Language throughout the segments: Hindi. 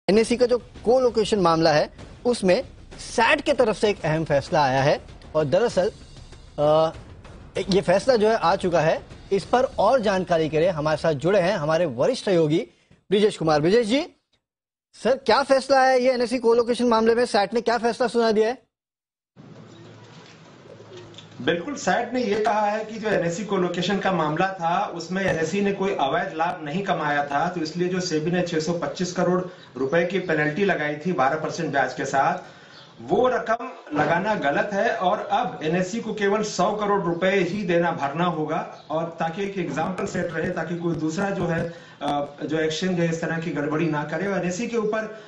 एनएससी का जो को लोकेशन मामला है उसमें सैट की तरफ से एक अहम फैसला आया है और दरअसल ये फैसला जो है आ चुका है। इस पर और जानकारी के लिए हमारे साथ जुड़े हैं हमारे वरिष्ठ सहयोगी ब्रिजेश कुमार। ब्रिजेश जी, सर क्या फैसला है ये एनएससी को लोकेशन मामले में? सैट ने क्या फैसला सुना दिया है? बिल्कुल, सैट ने यह कहा है कि जो एनएससी को लोकेशन का मामला था उसमें एनएससी ने कोई अवैध लाभ नहीं कमाया था, तो इसलिए जो सेबी ने 625 करोड़ रुपए की पेनल्टी लगाई थी 12% ब्याज के साथ, वो रकम लगाना गलत है और अब एनएससी को केवल 100 करोड़ रुपए ही भरना होगा, और ताकि एक एग्जाम्पल सेट रहे, ताकि कोई दूसरा जो है जो एक्सचेंज है इस तरह की गड़बड़ी ना करे। और एनएससी के ऊपर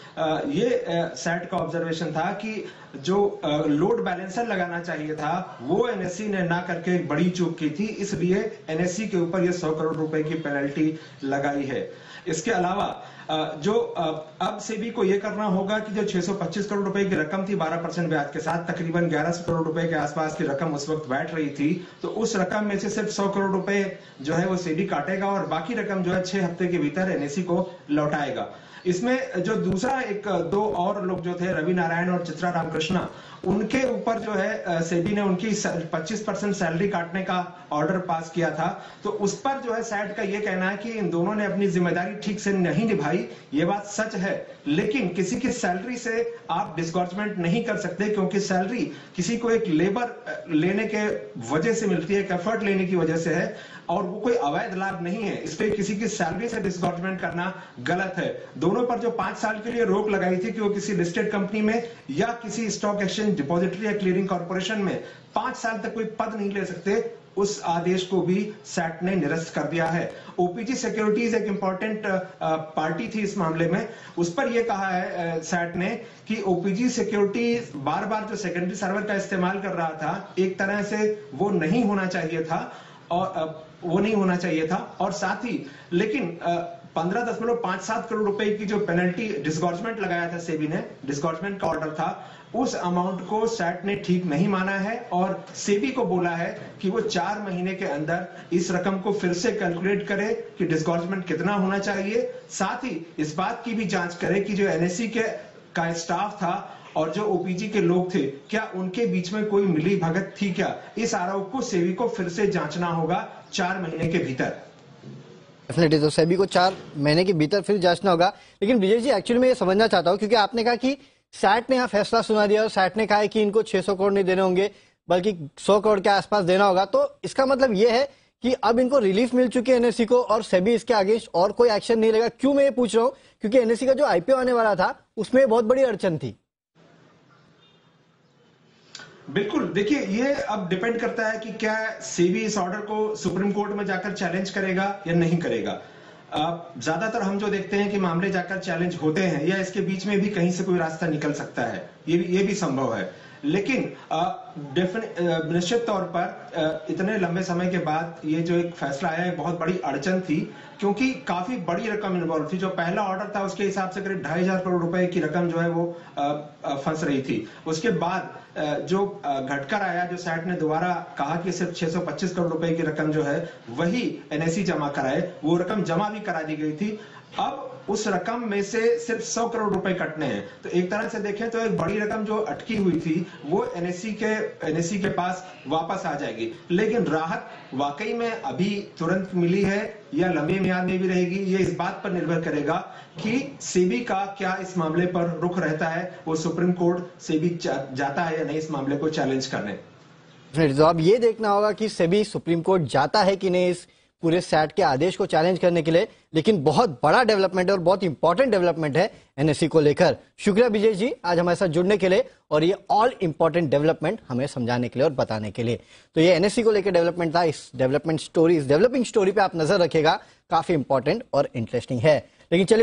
ये सैट का ऑब्जर्वेशन था कि जो लोड बैलेंसर लगाना चाहिए था वो एनएससी ने ना करके एक बड़ी चूक की थी, इसलिए एनएससी के ऊपर ये 100 करोड़ रुपए की पेनल्टी लगाई है। इसके अलावा जो अब सेबी को यह करना होगा कि जो 625 करोड़ रुपए की रकम थी 12% ब्याज के साथ, तकरीबन 1100 करोड़ रुपए के आसपास की रकम उस वक्त बैठ रही थी, तो उस रकम में से सिर्फ 100 करोड़ रुपए जो है वो सेबी काटेगा और बाकी रकम जो है 6 हफ्ते के भीतर एनएससी को लौटाएगा। इसमें जो दूसरा दो और लोग जो थे, रवि नारायण और चित्रा रामकृष्णा, उनके ऊपर जो है सेबी ने उनकी 25% सैलरी काटने का ऑर्डर पास किया था, तो उस पर जो है सैट का यह कहना है कि इन दोनों ने अपनी जिम्मेदारी ठीक से नहीं निभाई। ये बात सच है, लेकिन किसी की सैलरी से आप डिस्गॉर्जमेंट नहीं कर सकते, क्योंकि सैलरी किसी को एक लेबर लेने के वजह से मिलती है, एक एफर्ट लेने की वजह से है, और वो कोई अवैध लाभ नहीं है, इसलिए किसी की सैलरी से डिस्गॉर्जमेंट करना गलत है। दोनों पर जो 5 साल के लिए रोक लगाई थी कि वो किसी लिस्टेड कंपनी में या किसी स्टॉक एक्सचेंज डिपॉजिटरी या क्लियरिंग कॉर्पोरेशन में 5 साल तक कोई पद नहीं ले सकते, उस आदेश को भी सैट ने निरस्त कर दिया है। ओपीजी सिक्योरिटीज एक इंपॉर्टेंट पार्टी थी इस मामले में, उस पर यह कहा है सैट ने कि ओपीजी सिक्योरिटी बार बार जो सेकेंडरी सर्वर का इस्तेमाल कर रहा था, एक तरह से वो नहीं होना चाहिए था, और साथ ही लेकिन 15.57 करोड़ रुपए की जो पेनल्टी डिस्गॉर्जमेंट लगाया था सेबी ने, डिस्गॉर्जमेंट का ऑर्डर था, उस अमाउंट को सैट ने ठीक नहीं माना है और सेबी को बोला है कि वो 4 महीने के अंदर इस रकम को फिर से कैलकुलेट करे कि डिस्गॉर्जमेंट कितना होना चाहिए। साथ ही इस बात की भी जांच करे कि जो एनएससी का स्टाफ था और जो ओपीजी के लोग थे, क्या उनके बीच में कोई मिली भगत थी क्या? इस आरोप को सेबी को फिर से जांचना होगा 4 महीने के भीतर। डेफिनेटली, तो सेबी को 4 महीने के भीतर फिर जांचना होगा। लेकिन विजय जी, एक्चुअली मैं ये समझना चाहता हूं, क्योंकि आपने कहा कि सैट ने यहाँ फैसला सुना दिया और सैट ने कहा है कि इनको 600 करोड़ नहीं देने होंगे बल्कि 100 करोड़ के आसपास देना होगा, तो इसका मतलब ये है कि अब इनको रिलीफ मिल चुकी है एनएससी को और सेबी इसके अगेंस्ट और कोई एक्शन नहीं लेगा। क्यों मैं ये पूछ रहा हूँ? क्योंकि एनएससी का जो आईपीओ आने वाला था उसमें बहुत बड़ी अड़चन थी। बिल्कुल, देखिए ये अब डिपेंड करता है कि क्या सेबी इस ऑर्डर को सुप्रीम कोर्ट में जाकर चैलेंज करेगा या नहीं करेगा। ज्यादातर हम जो देखते हैं कि मामले जाकर चैलेंज होते हैं या इसके बीच में भी कहीं से कोई रास्ता निकल सकता है, ये भी संभव है। लेकिन निश्चित तौर पर इतने लंबे समय के बाद ये जो एक फैसला आया है, बहुत बड़ी अड़चन थी, क्योंकि काफी बड़ी रकम इन्वॉल्व थी। जो पहला ऑर्डर था उसके हिसाब से करीब 2,500 करोड़ रुपए की रकम जो है वो फंस रही थी। उसके बाद जो घटकर आया, जो सैट ने दोबारा कहा कि सिर्फ 625 करोड़ रुपए की रकम जो है वही एनएससी जमा कराए, वो रकम जमा भी करा दी गई थी। अब उस रकम में से सिर्फ 100 करोड़ रुपए कटने हैं, तो एक तरह से देखें तो एक बड़ी रकम जो अटकी हुई थी वो एनएससी के पास वापस आ जाएगी। लेकिन राहत वाकई में अभी तुरंत मिली है या लंबी मियाद में भी रहेगी, ये इस बात पर निर्भर करेगा कि सेबी का क्या इस मामले पर रुख रहता है। वो सुप्रीम कोर्ट सेबी जाता है या नहीं इस मामले को चैलेंज करने। तो अब ये देखना होगा कि सेबी सुप्रीम कोर्ट जाता है कि नहीं इस पूरे सैट के आदेश को चैलेंज करने के लिए। लेकिन बहुत बड़ा डेवलपमेंट है और बहुत इंपॉर्टेंट डेवलपमेंट है एनएससी को लेकर। शुक्रिया विजय जी आज हमारे साथ जुड़ने के लिए और ये ऑल इंपॉर्टेंट डेवलपमेंट हमें समझाने के लिए और बताने के लिए। तो ये एनएससी को लेकर डेवलपमेंट था। इस डेवलपिंग स्टोरी पे आप नजर रखिएगा, काफी इंपॉर्टेंट और इंटरेस्टिंग है। लेकिन चलिए